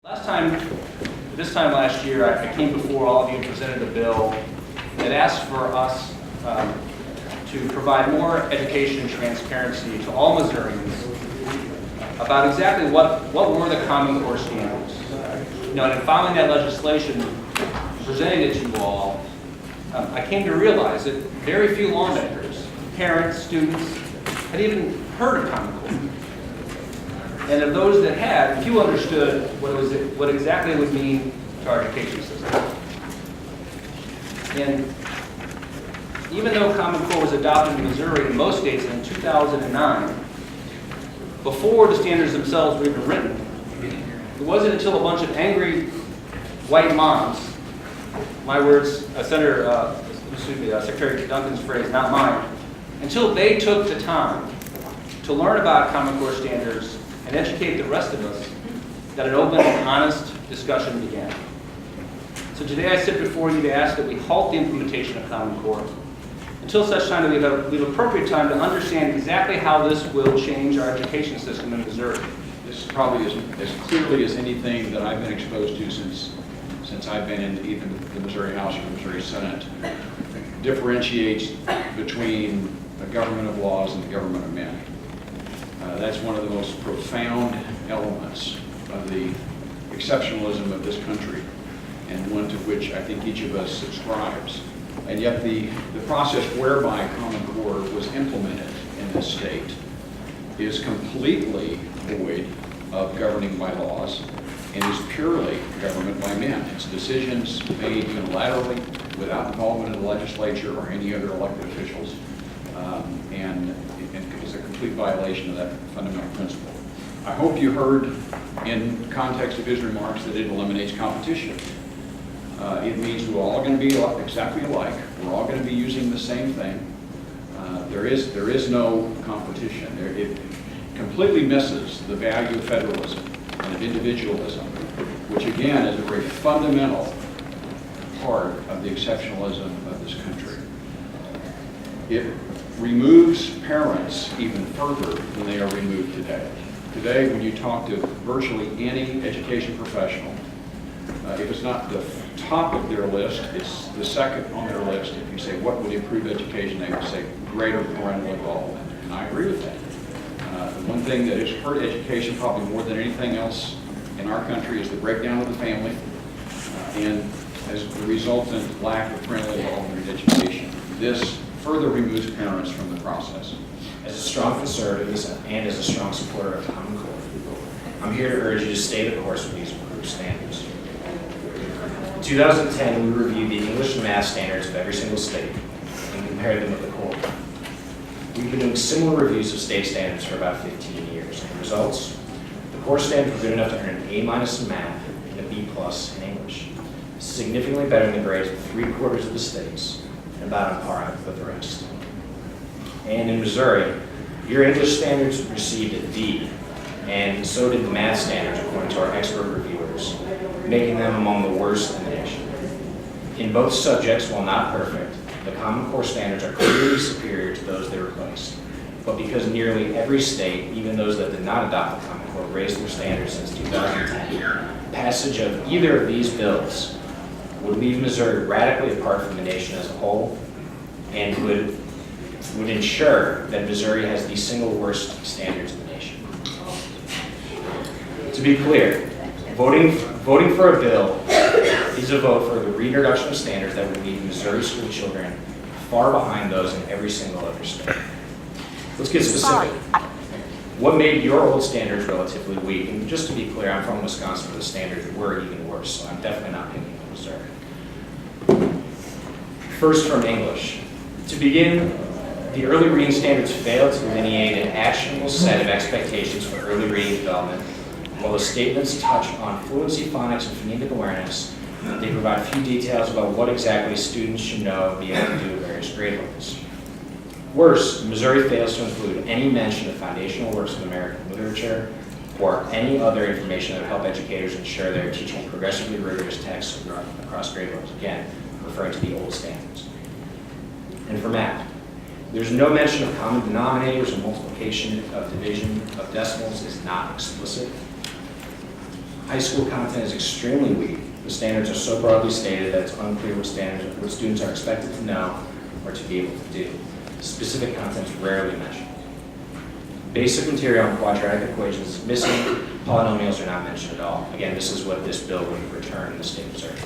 This time last year, I came before all of you and presented a bill that asked for us to provide more education and transparency to all Missourians about exactly what were the Common Core standards. You know, and in filing that legislation, presenting it to you all, I came to realize that very few lawmakers, parents, students, had even heard of Common Core. And of those that had, few understood what exactly it would mean to our education system. And even though Common Core was adopted in Missouri in most states in 2009, before the standards themselves were even written, it wasn't until a bunch of angry white moms, my words, Secretary Duncan's phrase, not mine, until they took the time to learn about Common Core standards and educate the rest of us, that an open and honest discussion began. So today I sit before you to ask that we halt the implementation of Common Core until such time that we have appropriate time to understand exactly how this will change our education system in Missouri. This is probably as clearly as anything that I've been exposed to since I've been in even the Missouri House or the Missouri Senate, differentiates between the government of laws and the government of men. That's one of the most profound elements of the exceptionalism of this country, and one to which I think each of us subscribes. And yet the process whereby Common Core was implemented in this state is completely void of governing by laws and is purely government by men. It's decisions made unilaterally without involvement of the legislature or any other elected officials, and is a complete violation of that fundamental principle. I hope you heard in context of his remarks that it eliminates competition. It means we're all going to be exactly alike. We're all going to be using the same thing. There is no competition. It completely misses the value of federalism and of individualism, which again is a very fundamental part of the exceptionalism of this country. It removes parents even further than they are removed today. Today, when you talk to virtually any education professional, if it's not the top of their list, it's the second on their list. If you say, what would improve education, they would say greater parental involvement. And I agree with that. The one thing that has hurt education probably more than anything else in our country is the breakdown of the family and as the resultant lack of parental involvement in education. This further removes parents from the process. As a strong conservative and as a strong supporter of Common Core, I'm here to urge you to stay the course with these improved standards. In 2010, we reviewed the English and math standards of every single state and compared them with the core. We've been doing similar reviews of state standards for about 15 years. And the results, the core standards were good enough to earn an A- in math and a B+ in English, significantly better than the grades of 3/4 of the states and about on par with the rest. And in Missouri, your English standards received a D, and so did the math standards according to our expert reviewers, making them among the worst in the nation. In both subjects, while not perfect, the Common Core standards are clearly superior to those they replaced. But because nearly every state, even those that did not adopt the Common Core, raised their standards since 2010, passage of either of these bills would leave Missouri radically apart from the nation as a whole and would ensure that Missouri has the single worst standards in the nation. To be clear, voting for a bill is a vote for the reintroduction of standards that would leave Missouri school children far behind those in every single other state. Let's get specific. What made your old standards relatively weak? And just to be clear, I'm from Wisconsin, where the standards were even worse, so I'm definitely not picking on Missouri. First, from English. To begin, the early reading standards failed to delineate an actionable set of expectations for early reading development. While the statements touch on fluency, phonics, and phonemic awareness, they provide few details about what exactly students should know and be able to do at various grade levels. Worse, Missouri fails to include any mention of foundational works of American literature or any other information that would help educators ensure they're teaching progressively rigorous texts across grade levels, again, referring to the old standards. And for math, there's no mention of common denominators or multiplication of division of decimals is not explicit. High school content is extremely weak. The standards are so broadly stated that it's unclear what students are expected to know or to be able to do. Specific content is rarely mentioned. Basic material on quadratic equations is missing. Polynomials are not mentioned at all. Again, this is what this bill would return in the state of Missouri.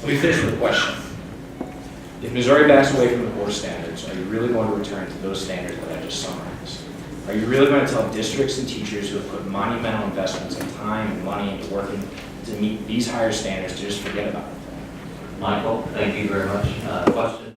Let me finish with a question. If Missouri backs away from the core standards, are you really going to return to those standards that I just summarized? Are you really going to tell districts and teachers who have put monumental investments in time and money into working to meet these higher standards to just forget about it? Michael, thank you very much. Question?